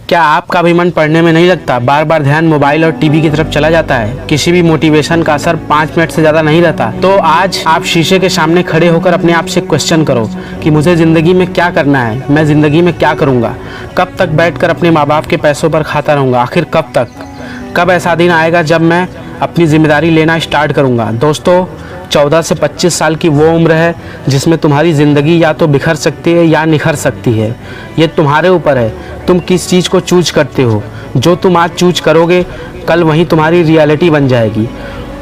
क्या आपका भी मन पढ़ने में नहीं लगता? बार बार ध्यान मोबाइल और टीवी की तरफ चला जाता है। किसी भी मोटिवेशन का असर 5 मिनट से ज़्यादा नहीं रहता। तो आज आप शीशे के सामने खड़े होकर अपने आप से क्वेश्चन करो कि मुझे ज़िंदगी में क्या करना है, मैं ज़िंदगी में क्या करूँगा, कब तक बैठकर अपने माँ बाप के पैसों पर खाता रहूँगा, आखिर कब तक? कब ऐसा दिन आएगा जब मैं अपनी जिम्मेदारी लेना स्टार्ट करूँगा? दोस्तों, 14 से 25 साल की वो उम्र है जिसमें तुम्हारी ज़िंदगी या तो बिखर सकती है या निखर सकती है। ये तुम्हारे ऊपर है, तुम किस चीज़ को चूज करते हो। जो तुम आज चूज करोगे कल वही तुम्हारी रियलिटी बन जाएगी।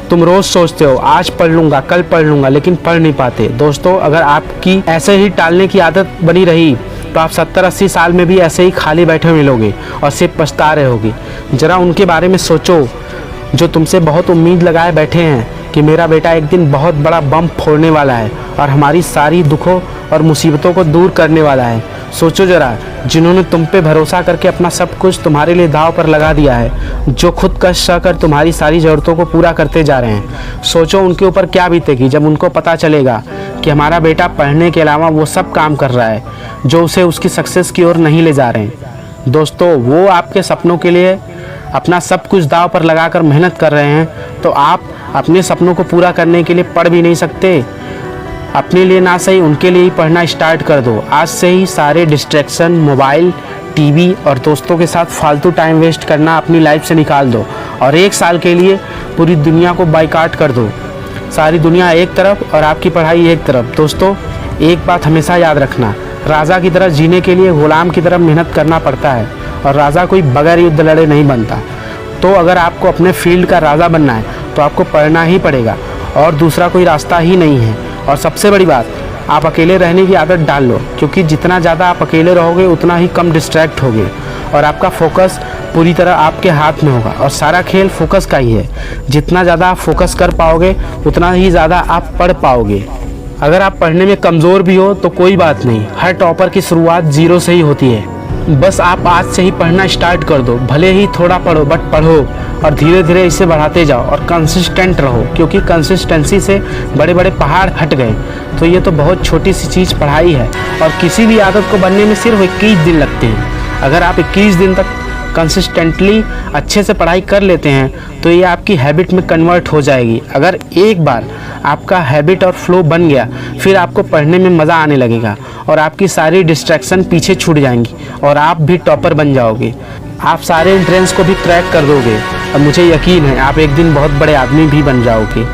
तुम रोज़ सोचते हो आज पढ़ लूँगा, कल पढ़ लूँगा, लेकिन पढ़ नहीं पाते। दोस्तों, अगर आपकी ऐसे ही टालने की आदत बनी रही तो आप 70-80 साल में भी ऐसे ही खाली बैठे मिलोगे और सिर्फ पछता रहे होगे। ज़रा उनके बारे में सोचो जो तुमसे बहुत उम्मीद लगाए बैठे हैं कि मेरा बेटा एक दिन बहुत बड़ा बम फोड़ने वाला है और हमारी सारी दुखों और मुसीबतों को दूर करने वाला है। सोचो ज़रा, जिन्होंने तुम पे भरोसा करके अपना सब कुछ तुम्हारे लिए दांव पर लगा दिया है, जो खुद कष्ट सहकर तुम्हारी सारी ज़रूरतों को पूरा करते जा रहे हैं। सोचो उनके ऊपर क्या बीतेगी जब उनको पता चलेगा कि हमारा बेटा पढ़ने के अलावा वो सब काम कर रहा है जो उसे उसकी सक्सेस की ओर नहीं ले जा रहे हैं। दोस्तों, वो आपके सपनों के लिए अपना सब कुछ दांव पर लगाकर मेहनत कर रहे हैं, तो आप अपने सपनों को पूरा करने के लिए पढ़ भी नहीं सकते? अपने लिए ना सही उनके लिए ही पढ़ना स्टार्ट कर दो। आज से ही सारे डिस्ट्रैक्शन, मोबाइल, टीवी और दोस्तों के साथ फालतू टाइम वेस्ट करना अपनी लाइफ से निकाल दो और 1 साल के लिए पूरी दुनिया को बाइकाट कर दो। सारी दुनिया एक तरफ और आपकी पढ़ाई एक तरफ। दोस्तों, एक बात हमेशा याद रखना, राजा की तरह जीने के लिए गुलाम की तरह मेहनत करना पड़ता है और राजा कोई बगैर युद्ध लड़े नहीं बनता। तो अगर आपको अपने फील्ड का राजा बनना है तो आपको पढ़ना ही पड़ेगा और दूसरा कोई रास्ता ही नहीं है। और सबसे बड़ी बात, आप अकेले रहने की आदत डाल लो, क्योंकि जितना ज़्यादा आप अकेले रहोगे उतना ही कम डिस्ट्रैक्ट होगे और आपका फोकस पूरी तरह आपके हाथ में होगा। और सारा खेल फोकस का ही है। जितना ज़्यादा आप फोकस कर पाओगे उतना ही ज़्यादा आप पढ़ पाओगे। अगर आप पढ़ने में कमज़ोर भी हो तो कोई बात नहीं, हर टॉपर की शुरुआत 0 से ही होती है। बस आप आज से ही पढ़ना स्टार्ट कर दो। भले ही थोड़ा पढ़ो, बट पढ़ो और धीरे धीरे इसे बढ़ाते जाओ और कंसिस्टेंट रहो, क्योंकि कंसिस्टेंसी से बड़े बड़े पहाड़ हट गए। तो ये तो बहुत छोटी सी चीज़ पढ़ाई है और किसी भी आदत को बनने में सिर्फ 21 दिन लगते हैं। अगर आप 21 दिन तक कंसिस्टेंटली अच्छे से पढ़ाई कर लेते हैं तो ये आपकी हैबिट में कन्वर्ट हो जाएगी। अगर एक बार आपका हैबिट और फ्लो बन गया, फिर आपको पढ़ने में मज़ा आने लगेगा और आपकी सारी डिस्ट्रैक्शन पीछे छूट जाएंगी और आप भी टॉपर बन जाओगे। आप सारे एंट्रेंस को भी क्रैक कर दोगे और मुझे यकीन है आप एक दिन बहुत बड़े आदमी भी बन जाओगे।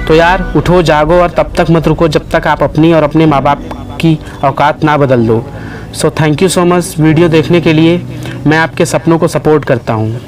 तो यार, उठो, जागो और तब तक मत रुको जब तक आप अपनी और अपने माँ बाप की औकात ना बदल दो। So thank you so much video देखने के लिए। मैं आपके सपनों को सपोर्ट करता हूँ।